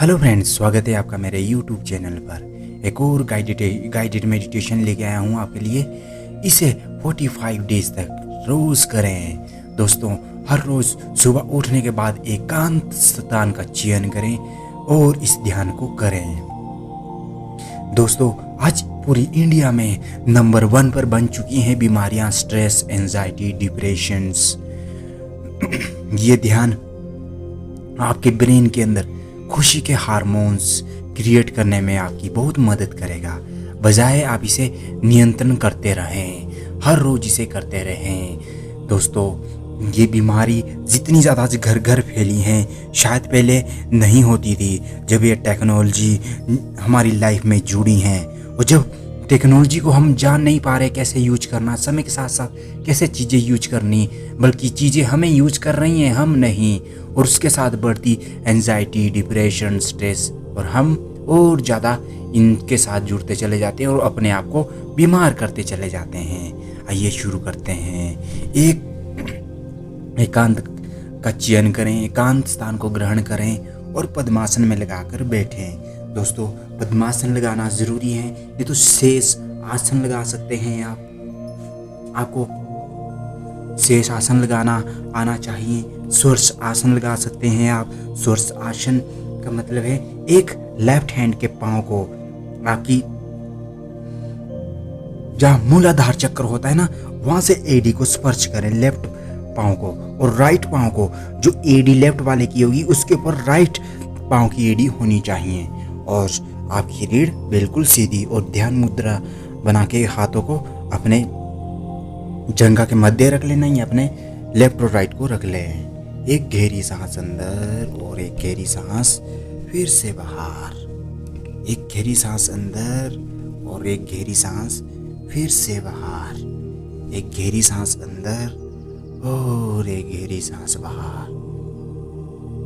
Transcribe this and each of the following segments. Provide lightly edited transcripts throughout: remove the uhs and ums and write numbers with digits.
Hello friends, स्वागत है आपका मेरे यूट्यूब चैनल पर। एक और गाइडेड मेडिटेशन लेके आया हूँ आपके लिए। इसे 45 डेज तक रोज़ करें। दोस्तों, हर रोज़ सुबह उठने के बाद एकांत स्थान का चयन करें और इस ध्यान को करें। दोस्तों, आज पूरी इंडिया में नंबर 1 पर बन चुकी हैं बीमारियां, स्ट्रेस, एंजाइटी, डिप्रेशंस। ये ध्यान आपके ब्रेन के अंदर खुशी के हार्मोन्स क्रिएट करने में आपकी बहुत मदद करेगा। बजाय आप इसे नियंत्रण करते रहें, हर रोज इसे करते रहें। दोस्तों, ये बीमारी जितनी ज़्यादा घर घर फैली हैं, शायद पहले नहीं होती थी। जब ये टेक्नोलॉजी हमारी लाइफ में जुड़ी हैं और जब टेक्नोलॉजी को हम जान नहीं पा रहे कैसे यूज करना, समय के साथ साथ कैसे चीज़ें यूज करनी, बल्कि चीज़ें हमें यूज कर रही हैं, हम नहीं। और उसके साथ बढ़ती एंजाइटी, डिप्रेशन, स्ट्रेस, और हम और ज़्यादा इनके साथ जुड़ते चले जाते हैं और अपने आप को बीमार करते चले जाते हैं। आइए शुरू करते हैं। एकांत का चयन करें, एकांत स्थान को ग्रहण करें और पद्मासन में लगाकर बैठें। दोस्तों, पद्मासन लगाना ज़रूरी है, नहीं तो शेष आसन लगा सकते हैं आप। आपको शेष आसन लगाना आना चाहिए। स्वर्स आसन लगा सकते हैं आप। स्वर्स आसन का मतलब है एक लेफ्ट हैंड के पांव को आपकी जहाँ मूलाधार चक्र होता है ना, वहां से एडी को स्पर्श करें, लेफ्ट पांव को, और राइट पांव को जो एडी लेफ्ट वाले की होगी उसके ऊपर राइट पांव की एडी होनी चाहिए। और आपकी रीढ़ बिल्कुल सीधी, और ध्यान मुद्रा बना के हाथों को अपने जंघा के मध्य रख लेना, या अपने लेफ्ट और राइट को रख लें। एक गहरी सांस अंदर और एक गहरी सांस फिर से बाहर। एक गहरी सांस अंदर और एक गहरी सांस फिर से बाहर। एक गहरी सांस अंदर और एक गहरी सांस बाहर।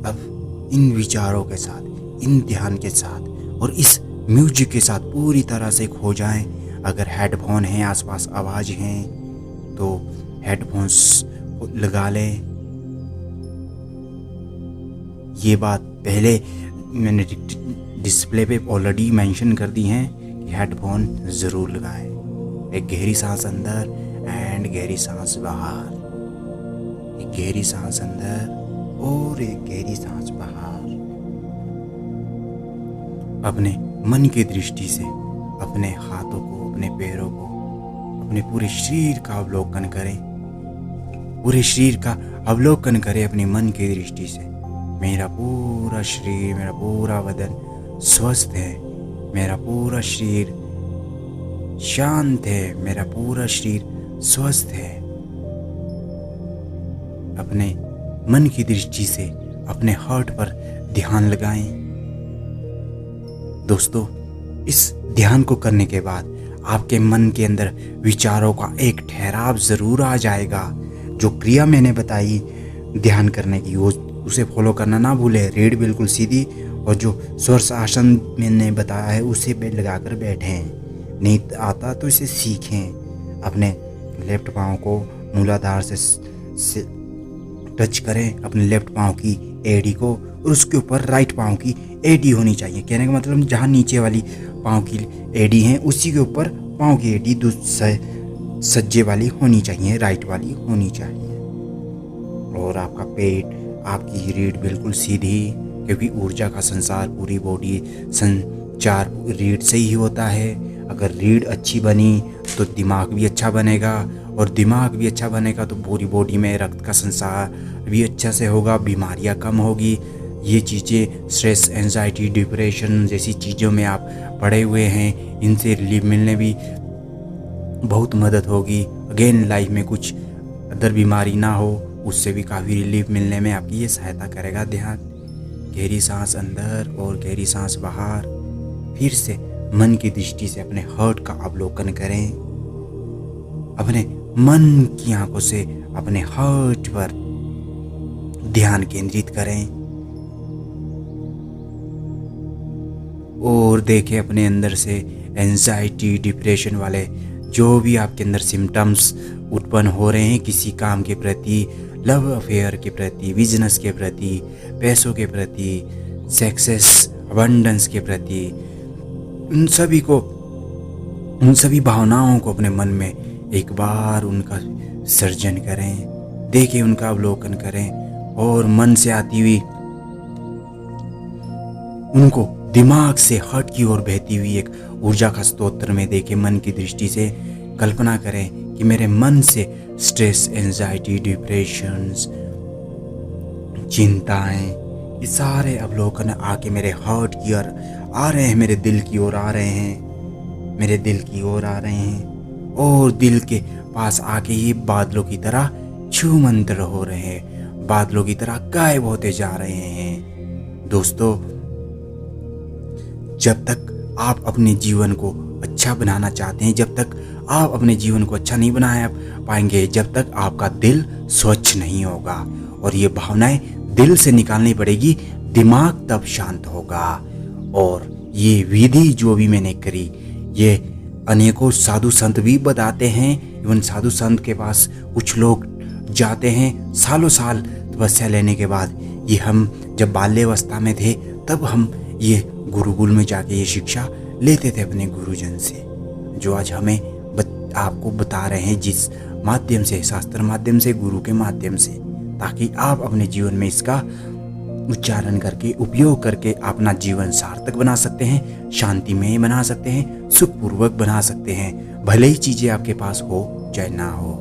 अब इन विचारों के साथ, इन ध्यान के साथ और इस म्यूजिक के साथ पूरी तरह से खो जाएं। अगर हेडफोन हैं, आसपास आवाज़ हैं, तो हेडफोन्स लगा लें। ये बात पहले मैंने डिस्प्ले पे ऑलरेडी मेंशन कर दी है कि हेडफोन ज़रूर लगाएं। एक गहरी सांस अंदर एंड गहरी सांस बाहर। एक गहरी सांस अंदर और एक गहरी सांस बाहर। अपने मन की दृष्टि से अपने हाथों को, अपने पैरों को, अपने पूरे शरीर का अवलोकन करें। पूरे शरीर का अवलोकन करें अपने मन की दृष्टि से। मेरा पूरा शरीर, मेरा पूरा बदन स्वस्थ है। मेरा पूरा शरीर शांत है। मेरा पूरा शरीर स्वस्थ है। अपने मन की दृष्टि से अपने हार्ट पर ध्यान लगाएं। दोस्तों, इस ध्यान को करने के बाद आपके मन के अंदर विचारों का एक ठहराव ज़रूर आ जाएगा। जो क्रिया मैंने बताई ध्यान करने की, वो उसे फॉलो करना ना भूलें। रीढ़ बिल्कुल सीधी, और जो स्वर्स आसन मैंने बताया है उसे बेड लगाकर बैठें। नहीं आता तो इसे सीखें। अपने लेफ्ट पाँव को मूलाधार से टच करें, अपने लेफ्ट पाँव की एडी को, और उसके ऊपर राइट पाँव की एडी होनी चाहिए। कहने का मतलब जहाँ नीचे वाली पाँव की एडी है उसी के ऊपर पाँव की एडी दूसरे सज्जे वाली होनी चाहिए, राइट वाली होनी चाहिए। और आपका पेट, आपकी रीढ़ बिल्कुल सीधी, क्योंकि ऊर्जा का संसार, पूरी बॉडी संचार रीढ़ से ही होता है। अगर रीढ़ अच्छी बनी तो दिमाग भी अच्छा बनेगा, और दिमाग भी अच्छा बनेगा तो पूरी बॉडी में रक्त का संसार भी अच्छा से होगा, बीमारियां कम होगी। ये चीज़ें, स्ट्रेस, एंजाइटी, डिप्रेशन जैसी चीज़ों में आप पड़े हुए हैं, इनसे रिलीफ मिलने भी बहुत मदद होगी। अगेन लाइफ में कुछ अदर बीमारी ना हो, उससे भी काफ़ी रिलीफ मिलने में आपकी ये सहायता करेगा ध्यान। गहरी सांस अंदर और गहरी सांस बाहर। फिर से मन की दृष्टि से अपने हार्ट का अवलोकन करें। अपने मन की आंखों से अपने हार्ट पर ध्यान केंद्रित करें और देखें अपने अंदर से एंजाइटी, डिप्रेशन वाले जो भी आपके अंदर सिम्टम्स उत्पन्न हो रहे हैं किसी काम के प्रति, लव अफेयर के प्रति, बिजनेस के प्रति, पैसों के प्रति, सक्सेस अबंडेंस के प्रति, उन सभी भावनाओं को अपने मन में एक बार उनका सर्जन करें, देखें, उनका अवलोकन करें और मन से आती हुई उनको दिमाग से हट की ओर बहती हुई एक ऊर्जा का स्तोत्र में देखें। मन की दृष्टि से कल्पना करें कि मेरे मन से स्ट्रेस, एंजाइटी, डिप्रेशंस, चिंताएं, ये सारे अवलोकन आके मेरे हार्ट की ओर आ रहे हैं, मेरे दिल की ओर आ रहे हैं, मेरे दिल की ओर आ रहे हैं और दिल के पास आके ये बादलों की तरह छूमंतर हो रहे हैं, बादलों की तरह गायब होते जा रहे हैं। दोस्तों, जब तक आप अपने जीवन को अच्छा बनाना चाहते हैं, जब तक आप अपने जीवन को अच्छा नहीं बना पाएंगे, जब तक आपका दिल स्वच्छ नहीं होगा और ये भावनाएं दिल से निकालनी पड़ेगी, दिमाग तब शांत होगा। और ये विधि जो भी मैंने करी, ये अनेकों साधु संत भी बताते हैं। इवन साधु संत के पास कुछ लोग जाते हैं सालों साल तपस्या लेने के बाद। ये हम जब बाल्यावस्था में थे तब हम ये गुरुकुल में जाके ये शिक्षा लेते थे अपने गुरुजन से, जो आज हमें आपको बता रहे हैं जिस माध्यम से, शास्त्र माध्यम से, गुरु के माध्यम से, ताकि आप अपने जीवन में इसका उच्चारण करके, उपयोग करके अपना जीवन सार्थक बना सकते हैं, शांतिमय बना सकते हैं, सुखपूर्वक बना सकते हैं। भले ही चीज़ें आपके पास हो चाहे ना हो,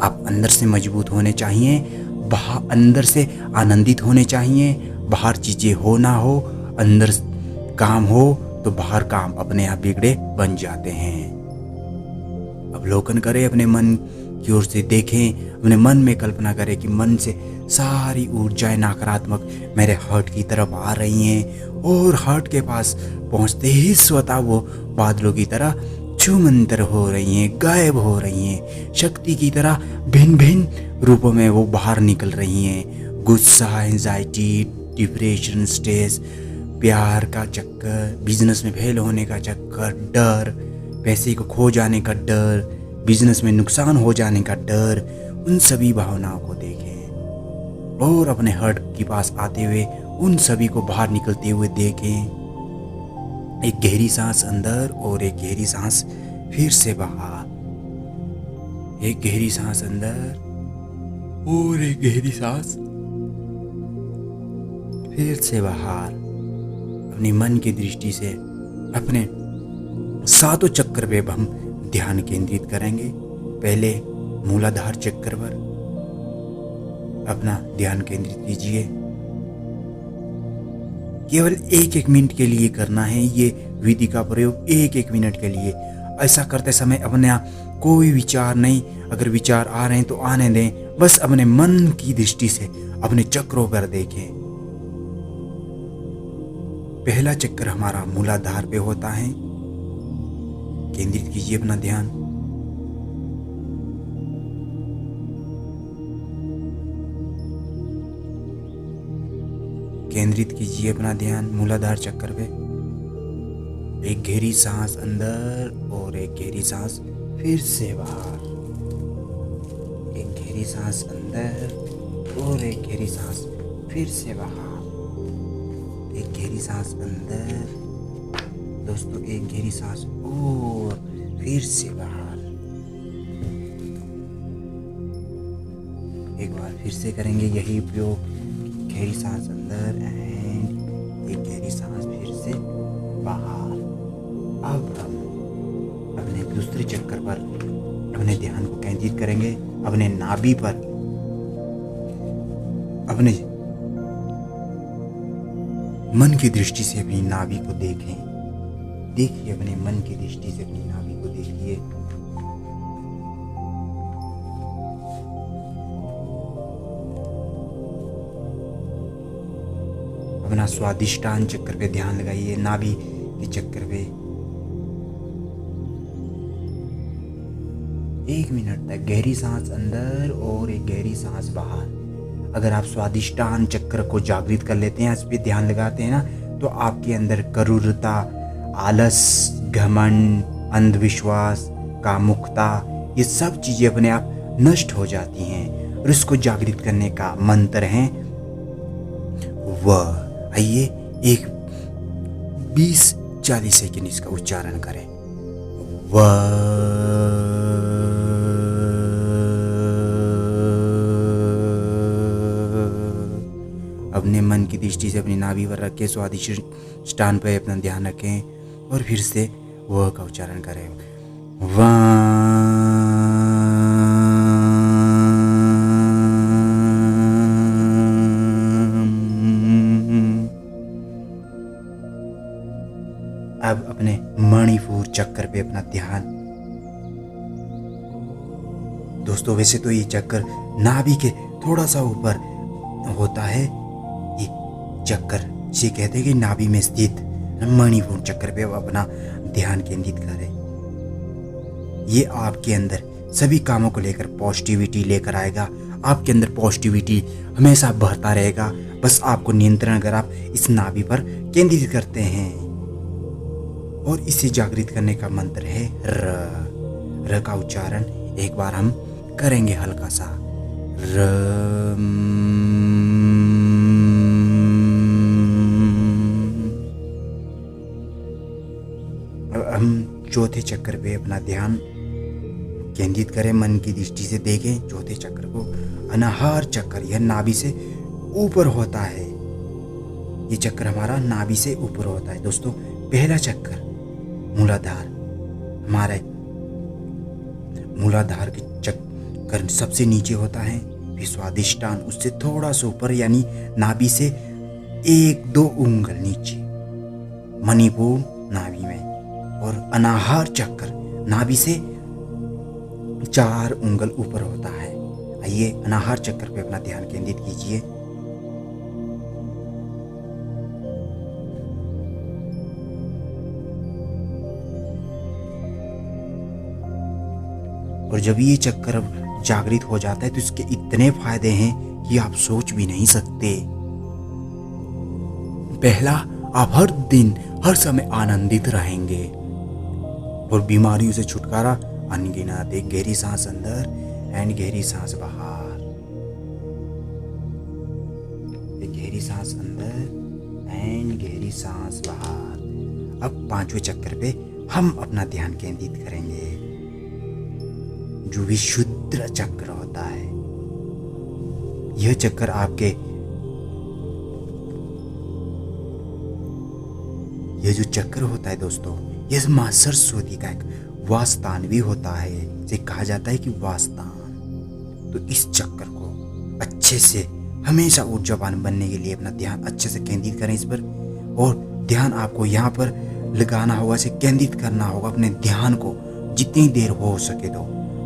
आप अंदर से मजबूत होने चाहिए, बाहर अंदर से आनंदित होने चाहिए। बाहर चीज़ें हो ना हो, अंदर काम हो तो बाहर काम अपने आप बिगड़े बन जाते हैं। अवलोकन करें, अपने मन की ओर से देखें, अपने मन में कल्पना करें कि मन से सारी ऊर्जाएं नकारात्मक मेरे हार्ट की तरफ आ रही हैं और हार्ट के पास पहुंचते ही स्वतः वो बादलों की तरह छूमंतर हो रही हैं, गायब हो रही हैं, शक्ति की तरह भिन्न भिन्न रूपों में वो बाहर निकल रही हैं। गुस्सा, एंजाइटी, डिप्रेशन, स्ट्रेस, प्यार का चक्कर, बिजनेस में फेल होने का चक्कर, डर, पैसे को खो जाने का डर, बिजनेस में नुकसान हो जाने का डर, उन सभी भावनाओं को देखें और अपने हार्ट के पास आते हुए उन सभी को बाहर निकलते हुए देखें। एक गहरी सांस अंदर और एक गहरी सांस फिर से बाहर, एक गहरी सांस अंदर और एक गहरी सांस फिर से बाहर। अपने मन की दृष्टि से अपने सातों चक्र पे हम ध्यान केंद्रित करेंगे। पहले मूलाधार चक्र पर अपना ध्यान केंद्रित कीजिए। केवल एक मिनट के लिए करना है ये विधि का प्रयोग, एक मिनट के लिए। ऐसा करते समय अपने आप कोई विचार नहीं, अगर विचार आ रहे हैं तो आने दें, बस अपने मन की दृष्टि से अपने चक्रों पर देखें। पहला चक्र हमारा मूलाधार पे होता है, केंद्रित कीजिए अपना ध्यान। केंद्रित कीजिए अपना ध्यान मूलाधार चक्र पे। एक गहरी सांस अंदर और एक गहरी सांस फिर से बाहर। एक गहरी सांस अंदर और एक गहरी सांस फिर से बाहर। एक गहरी सांस अंदर, दोस्तों, एक गहरी सांस और फिर से बाहर। एक बार फिर से करेंगे यही उपयोग। गहरी सांस अंदर एंड एक गहरी सांस फिर से बाहर। अब हम अपने दूसरे चक्कर पर अपने ध्यान को केंद्रित करेंगे, अपने नाभि पर। अपने मन की दृष्टि से अपनी नाभि को देखें। देखिए, अपने मन की दृष्टि से अपनी नाभि को देखिए। अपना स्वादिष्टान चक्र पे ध्यान लगाइए, नाभि के चक्र पे। 1 मिनट तक गहरी सांस अंदर और एक गहरी सांस बाहर। अगर आप स्वादिष्टान चक्र को जागृत कर लेते हैं, इस पे ध्यान लगाते हैं ना, तो आपके अंदर क्रूरता, आलस, घमंड, अंधविश्वास, कामुकता, ये सब चीजें अपने आप नष्ट हो जाती हैं। और इसको जागृत करने का मंत्र है वह। आइए एक 20-40 सेकंड इसका उच्चारण करें। व अपने मन की दृष्टि से अपनी नाभि पर रख के स्वादिष्ट स्थान पर अपना ध्यान रखें और फिर से व का उच्चारण करें। अब अपने मणिपुर चक्कर पे अपना ध्यान। दोस्तों वैसे तो ये चक्कर नाभि के थोड़ा सा ऊपर होता है, ये चक्कर से कहते हैं कि नाभि में स्थित मणिपुर चक्कर पे अपना ध्यान केंद्रित करें। ये आपके अंदर सभी कामों को लेकर पॉजिटिविटी लेकर आएगा। आपके अंदर पॉजिटिविटी हमेशा बढ़ता रहेगा, बस आपको नियंत्रण अगर आप इस नाभि पर केंद्रित करते हैं। और इसे जागृत करने का मंत्र है र का उच्चारण एक बार हम करेंगे हल्का सा। र हम चौथे चक्कर पे अपना ध्यान केंद्रित करें, मन की दृष्टि से देखें चौथे चक्र को। अनाहर चक्र यह नाभि से ऊपर होता है, ये चक्र हमारा नाभि से ऊपर होता है। दोस्तों पहला चक्र मूलाधार, हमारे मूलाधार के चक्कर सबसे नीचे होता है, फिर स्वादिष्टान उससे थोड़ा सा ऊपर यानी नाभि से 1-2 उंगल नीचे मणिपुर नाभि में, और अनाहर चक्र नाभि से 4 उंगल ऊपर होता है। आइए अनाहर चक्र पे अपना ध्यान केंद्रित कीजिए। और जब ये चक्कर जागृत हो जाता है तो इसके इतने फायदे हैं कि आप सोच भी नहीं सकते। पहला, आप हर दिन हर समय आनंदित रहेंगे और बीमारियों से छुटकारा। अनगिनत एक गहरी सांस अंदर एंड गहरी सांस बाहर, एक गहरी सांस अंदर एंड गहरी सांस बाहर। अब 5वें चक्कर पे हम अपना ध्यान केंद्रित करेंगे, जो विशुद्ध चक्र होता है। यह चक्कर आपके, यह जो चक्र होता है दोस्तों, यह मां सरस्वती का एक वासस्थान भी होता है, इसे कहा जाता है कि वासस्थान। तो इस चक्कर को अच्छे से हमेशा ऊर्जावान बनने के लिए अपना ध्यान अच्छे से केंद्रित करें इस पर। और ध्यान आपको यहाँ पर लगाना होगा, इसे केंद्रित करना होगा अपने ध्यान को जितनी देर हो सके तो,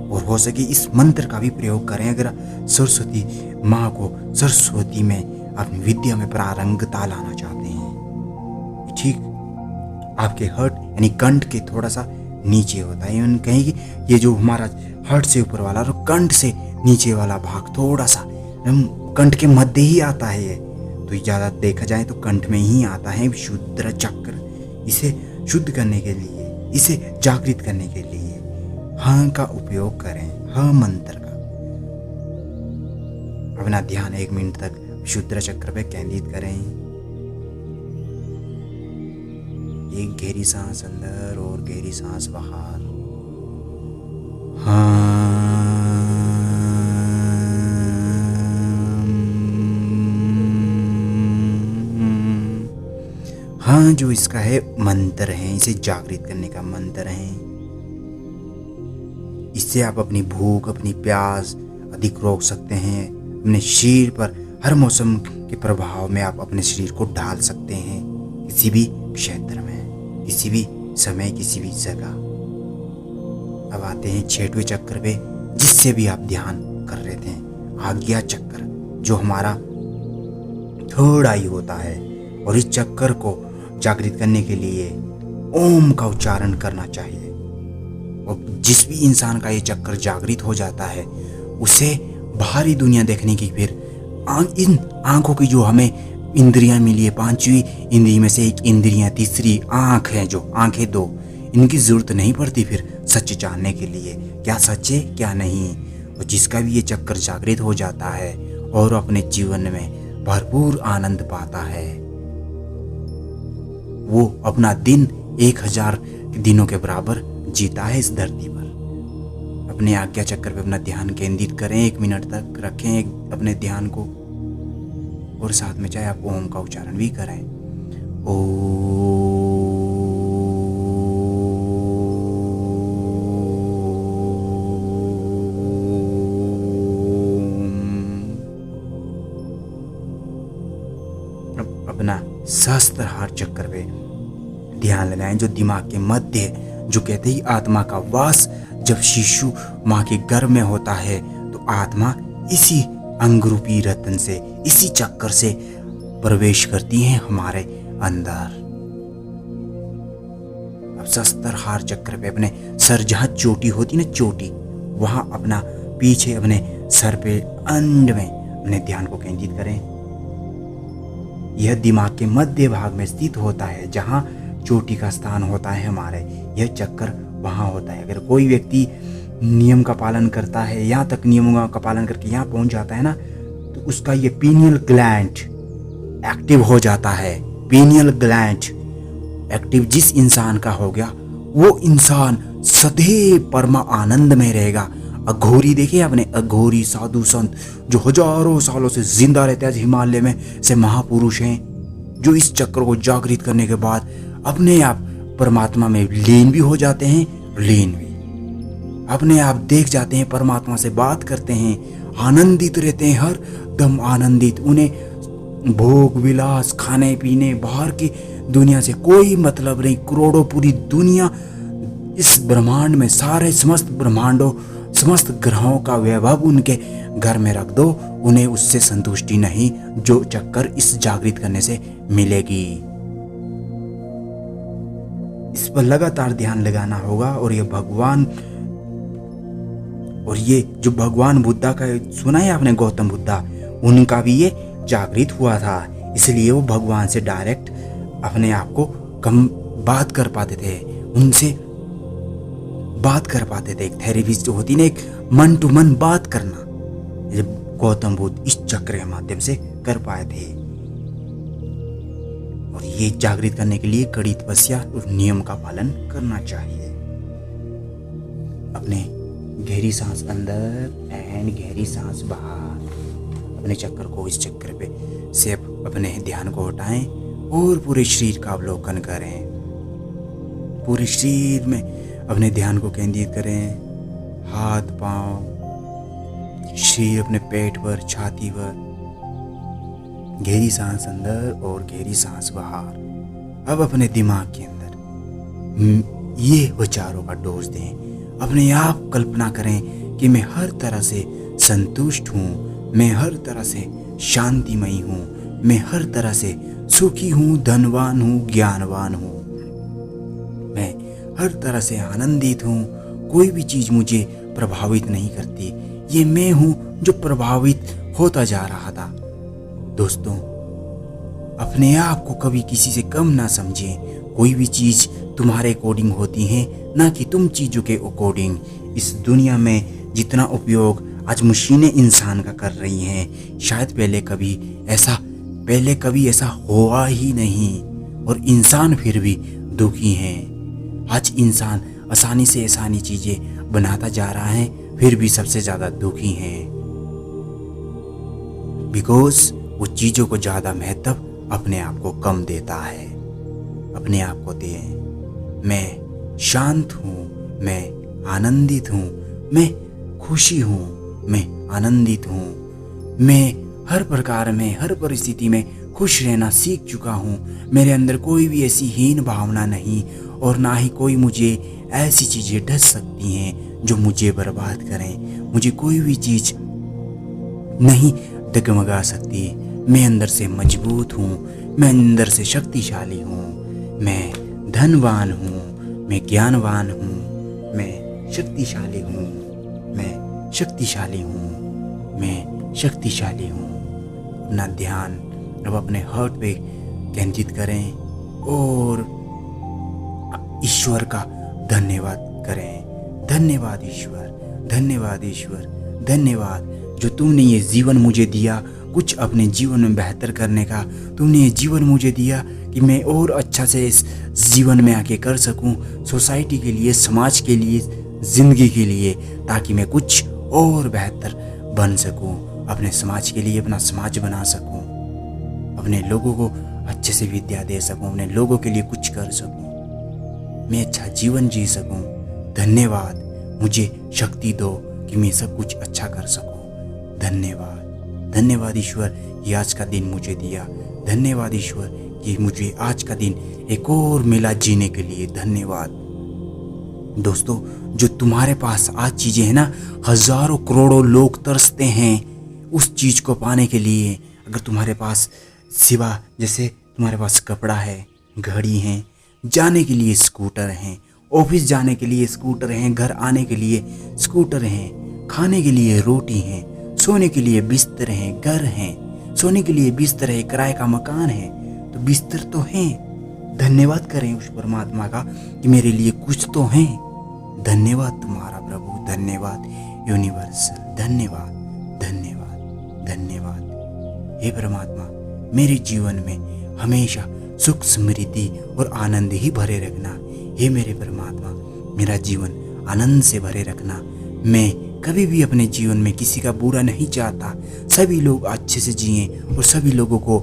और हो सके इस मंत्र का भी प्रयोग करें। अगर सरस्वती माँ को सरस्वती में अपनी विद्या में प्रारंगता लाना चाहते हैं, ठीक आपके हर्ट यानी कंठ के थोड़ा सा नीचे होता है, यानी कहें कि ये जो हमारा हर्ट से ऊपर वाला और कंठ से नीचे वाला भाग थोड़ा सा कंठ के मध्य ही आता है। तो ज़्यादा देखा जाए तो कंठ में ही आता है विशुद्ध चक्र। इसे शुद्ध करने के लिए, इसे जागृत करने के लिए हाँ का उपयोग करें, हाँ मंत्र का। अपना ध्यान 1 मिनट तक विशुद्ध चक्र पे केंद्रित करें। एक गहरी सांस अंदर और गहरी सांस बाहर। हाँ जो इसका है मंत्र है, इसे जागृत करने का मंत्र है। इससे आप अपनी भूख, अपनी प्यास अधिक रोक सकते हैं। अपने शरीर पर हर मौसम के प्रभाव में आप अपने शरीर को ढाल सकते हैं, किसी भी क्षेत्र में, किसी भी समय, किसी भी जगह। अब आते हैं 6वें चक्र पे, जिससे भी आप ध्यान कर रहे थे, आज्ञा चक्र, जो हमारा थोड़ा ही होता है। और इस चक्कर को जागृत करने के लिए ओम का उच्चारण करना चाहिए। और जिस भी इंसान का ये चक्कर जागृत हो जाता है, उसे बाहरी दुनिया देखने की, फिर इन आंखों की जो हमें इंद्रियां मिली है, 5वीं इंद्रिय में से एक इंद्रियां, तीसरी आंख है, जो आंखें 2, इनकी जरूरत नहीं पड़ती फिर सच जानने के लिए, क्या सच है क्या नहीं। और जिसका भी ये चक्कर जागृत हो जाता है और अपने जीवन में भरपूर आनंद पाता है। वो अपना दिन 1000 दिनों के बराबर जीता है इस धरती पर। अपने आज्ञा चक्र पे अपना ध्यान केंद्रित करें, 1 मिनट तक रखें अपने ध्यान को, और साथ में चाहे आप ओम का उच्चारण भी करें। अपना सहस्त्रहार चक्र पे ध्यान लगाएं, जो दिमाग के मध्य है, जो कहते ही आत्मा का वास। जब शिशु माँ के गर्भ में होता है तो आत्मा इसी अंगरूपी रत्न से, इसी चक्कर से प्रवेश करती है हमारे अंदर। अब सहस्त्रहार चक्र पे अपने सर, जहाँ चोटी होती ना, चोटी, वहां अपना पीछे अपने सर पे अंड में अपने ध्यान को केंद्रित करें। यह दिमाग के मध्य भाग में स्थित होता है, जहां चोटी का स्थान होता है हमारे, यह चक्कर वहां होता है। अगर कोई व्यक्ति नियम का पालन करता है, यहाँ तक नियमों का पालन करके यहाँ पहुंच जाता है ना, तो उसका ये पीनियल ग्लैंड एक्टिव हो जाता है। पीनियल ग्लैंड एक्टिव जिस इंसान का हो गया, वो इंसान सदैव परमा आनंद में रहेगा। अघोरी देखिए आपने, अघोरी साधु संत जो हजारों सालों से जिंदा रहते हैं, हिमालय में से महापुरुष हैं, जो इस चक्र को जागृत करने के बाद अपने आप परमात्मा में लीन भी हो जाते हैं, लीन भी अपने आप देख जाते हैं, परमात्मा से बात करते हैं, आनंदित रहते हैं, हर दम आनंदित। उन्हें भोग विलास, खाने पीने, बाहर की दुनिया से कोई मतलब नहीं। करोड़ों पूरी दुनिया, इस ब्रह्मांड में सारे समस्त ब्रह्मांडों, समस्त ग्रहों का वैभव उनके घर में रख दो, उन्हें उससे संतुष्टि नहीं जो चक्कर इस जागृत करने से मिलेगी। इस पर लगातार ध्यान लगाना होगा। और ये भगवान, और ये जो भगवान बुद्धा का सुना है आपने, गौतम बुद्धा, उनका भी ये जागृत हुआ था, इसलिए वो भगवान से डायरेक्ट अपने आप को कम बात कर पाते थे, उनसे बात कर पाते थे। एक थेरेपिस्ट जो होती ना, एक मन टू मन बात करना, जब गौतम बुद्ध इस चक्र के माध्यम से कर पाए थे। और ये जागृत करने के लिए कड़ी तपस्या और नियम का पालन करना चाहिए। अपने गहरी सांस अंदर एंड गहरी सांस बाहर। अपने चक्र को, इस चक्र पे से अपने ध्यान को हटाएं और पूरे शरीर का अवलोकन करें। पूरे शरीर में अपने ध्यान को केंद्रित करें, हाथ पांव, शरीर अपने पेट पर, छाती पर। गहरी सांस अंदर और गहरी सांस बाहर। अब अपने दिमाग के अंदर ये विचारों का डोज दें। अपने आप कल्पना करें कि मैं हर तरह से संतुष्ट हूँ, मैं हर तरह से शांतिमयी हूँ, मैं हर तरह से सुखी हूँ, धनवान हूँ, ज्ञानवान हूँ, मैं हर तरह से आनंदित हूँ, कोई भी चीज़ मुझे प्रभावित नहीं करती। ये मैं हूँ जो प्रभावित होता जा रहा था। दोस्तों, अपने आप को कभी किसी से कम ना समझें। कोई भी चीज़ तुम्हारे अकॉर्डिंग होती है, ना कि तुम चीज़ों के अकॉर्डिंग। इस दुनिया में जितना उपयोग आज मशीनें इंसान का कर रही हैं, शायद पहले कभी ऐसा हुआ ही नहीं, और इंसान फिर भी दुखी हैं। आज इंसान आसानी से आसानी चीज़ें बनाता जा रहा है, फिर भी सबसे ज़्यादा दुखी हैं, बिकॉज वो चीज़ों को ज़्यादा महत्व अपने आप को कम देता है। अपने आप को दें, मैं शांत हूँ, मैं आनंदित हूँ, मैं खुशी हूँ, मैं आनंदित हूँ, मैं हर प्रकार में, हर परिस्थिति में खुश रहना सीख चुका हूँ। मेरे अंदर कोई भी ऐसी हीन भावना नहीं, और ना ही कोई मुझे ऐसी चीज़ें ढस सकती हैं जो मुझे बर्बाद करें। मुझे कोई भी चीज़ नहीं डगमगा सकती। मैं अंदर से मजबूत हूँ, मैं अंदर से शक्तिशाली हूँ, मैं धनवान हूँ, मैं ज्ञानवान हूँ, मैं शक्तिशाली हूँ, मैं शक्तिशाली हूँ, मैं शक्तिशाली हूँ। अपना ध्यान अब अपने हार्ट पे केंद्रित करें और ईश्वर का धन्यवाद करें। धन्यवाद ईश्वर, धन्यवाद ईश्वर, धन्यवाद जो तुमने ये जीवन मुझे दिया। कुछ अपने जीवन में बेहतर करने का तुमने ये जीवन मुझे दिया कि मैं और अच्छा से इस जीवन में आके कर सकूं, सोसाइटी के लिए, समाज के लिए, ज़िंदगी के लिए, ताकि मैं कुछ और बेहतर बन सकूं, अपने समाज के लिए अपना समाज बना सकूं, अपने लोगों को अच्छे से विद्या दे सकूं, अपने लोगों के लिए कुछ कर सकूं, मैं अच्छा जीवन जी सकूं। धन्यवाद, मुझे शक्ति दो कि मैं सब कुछ अच्छा कर सकूं। धन्यवाद, धन्यवाद ईश्वर, ये आज का दिन मुझे दिया। धन्यवाद ईश्वर कि मुझे आज का दिन एक और मिला जीने के लिए। धन्यवाद। दोस्तों, जो तुम्हारे पास आज चीज़ें हैं ना, हजारों करोड़ों लोग तरसते हैं उस चीज़ को पाने के लिए। अगर तुम्हारे पास सिवा जैसे तुम्हारे पास कपड़ा है, घड़ी है, जाने के लिए स्कूटर हैं, ऑफिस जाने के लिए स्कूटर हैं, घर आने के लिए स्कूटर हैं, खाने के लिए रोटी हैं, सोने के लिए बिस्तर हैं, घर हैं, सोने के लिए बिस्तर है, किराए का मकान है, तो बिस्तर तो हैं। धन्यवाद करें उस परमात्मा का कि मेरे लिए कुछ तो हैं। धन्यवाद तुम्हारा प्रभु, धन्यवाद यूनिवर्सल, धन्यवाद, धन्यवाद, धन्यवाद। हे परमात्मा, मेरे जीवन में हमेशा सुख, समृद्धि और आनंद ही भरे रखना। हे मेरे परमात्मा, मेरा जीवन आनंद से भरे रखना। मैं कभी भी अपने जीवन में किसी का बुरा नहीं चाहता। सभी लोग अच्छे से जिएं और सभी लोगों को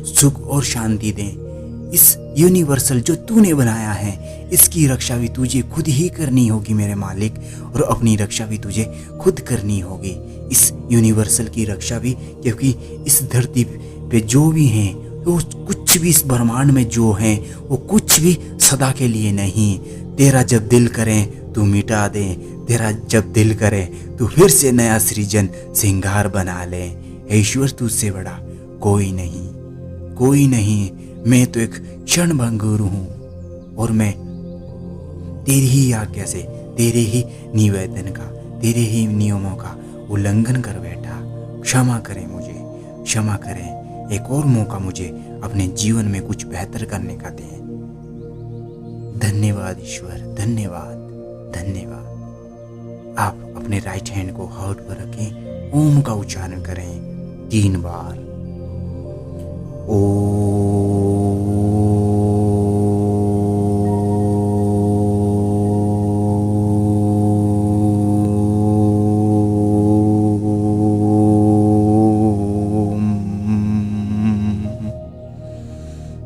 सुख और शांति दें। इस यूनिवर्सल जो तूने बनाया है, इसकी रक्षा भी तुझे खुद ही करनी होगी मेरे मालिक, और अपनी रक्षा भी तुझे खुद करनी होगी। इस यूनिवर्सल की रक्षा भी, क्योंकि इस धरती पे जो भी हैं, तो कुछ भी इस ब्रह्मांड में जो हैं, वो कुछ भी सदा के लिए नहीं। तेरा जब दिल करे तू मिटा दे, तेरा जब दिल करे तू फिर से नया सृजन श्रृंगार बना ले। ईश्वर तुझसे बड़ा कोई नहीं, कोई नहीं। मैं तो एक क्षण भंगुर हूँ और मैं तेरी ही आज्ञा से, तेरे ही निवेदन का, तेरे ही नियमों का उल्लंघन कर बैठा। क्षमा करें मुझे, क्षमा करें। एक और मौका मुझे अपने जीवन में कुछ बेहतर करने का दें। धन्यवाद ईश्वर, धन्यवाद, धन्यवाद। आप अपने राइट हैंड को हार्ट पर रखें, ओम का उच्चारण करें 3 बार।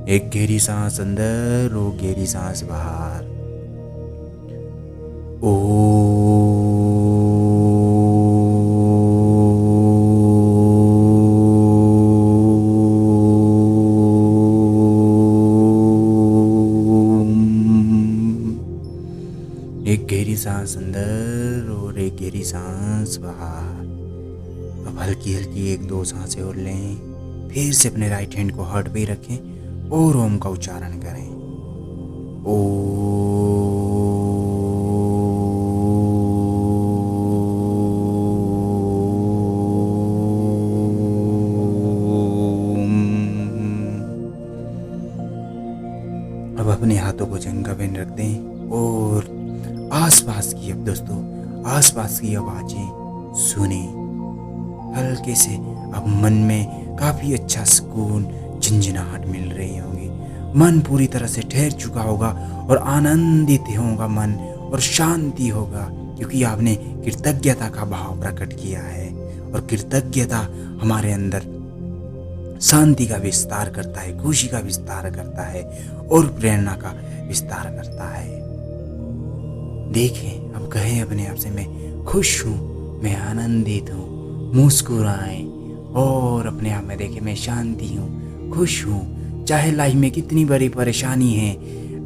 एक गहरी सांस अंदर और गहरी सांस बाहर। एक गहरी सांस अंदर और एक गहरी सांस बाहर। अब हल्की हल्की 1-2 सांसें और लें। फिर से अपने राइट हैंड को हार्ट पे रखें और ओम का उच्चारण करें। अब अपने हाथों को जंघा पे रख दें और आसपास की, अब दोस्तों आसपास की आवाजें सुने हल्के से। अब मन में काफी अच्छा सुकून, झंझनाहट मिल रही होगी। मन पूरी तरह से ठहर चुका होगा और आनंदित होगा मन, और शांति होगा, क्योंकि आपने कृतज्ञता का भाव प्रकट किया है। और कृतज्ञता हमारे अंदर शांति का विस्तार करता है, खुशी का विस्तार करता है और प्रेरणा का विस्तार करता है। देखें, अब कहें अपने आप से, मैं खुश हूँ, मैं आनंदित हूँ। मुस्कुराएं और अपने आप में देखें, मैं शांति हूँ, खुश हूँ। चाहे लाइफ में कितनी बड़ी परेशानी है,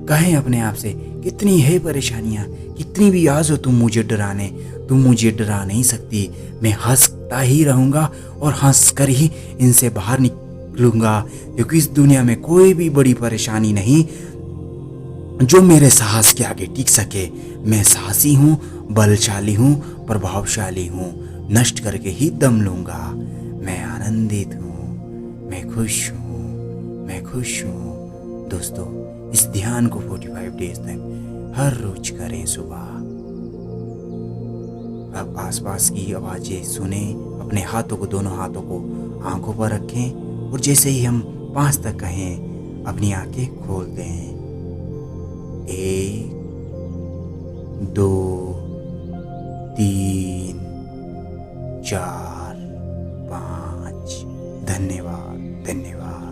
कहें अपने आप से, कितनी है परेशानियाँ, कितनी भी आज हो तुम मुझे डरा नहीं सकती। मैं हंसता ही रहूँगा और हंस कर ही इनसे बाहर निकलूँगा, क्योंकि इस दुनिया में कोई भी बड़ी परेशानी नहीं जो मेरे साहस के आगे टिक सके। मैं साहसी हूँ, बलशाली हूँ, प्रभावशाली हूँ, नष्ट करके ही दम लूँगा। मैं आनंदित हूँ, मैं खुश हूँ, मैं खुश हूँ। दोस्तों, इस ध्यान को 45 डेज तक हर रोज करें सुबह। अब आसपास की आवाज़ें सुने, अपने हाथों को, दोनों हाथों को आंखों पर रखें और जैसे ही हम 5 तक कहें अपनी आंखें खोल दें। 1, 2, 3, 4, 5। धन्यवाद, धन्यवाद।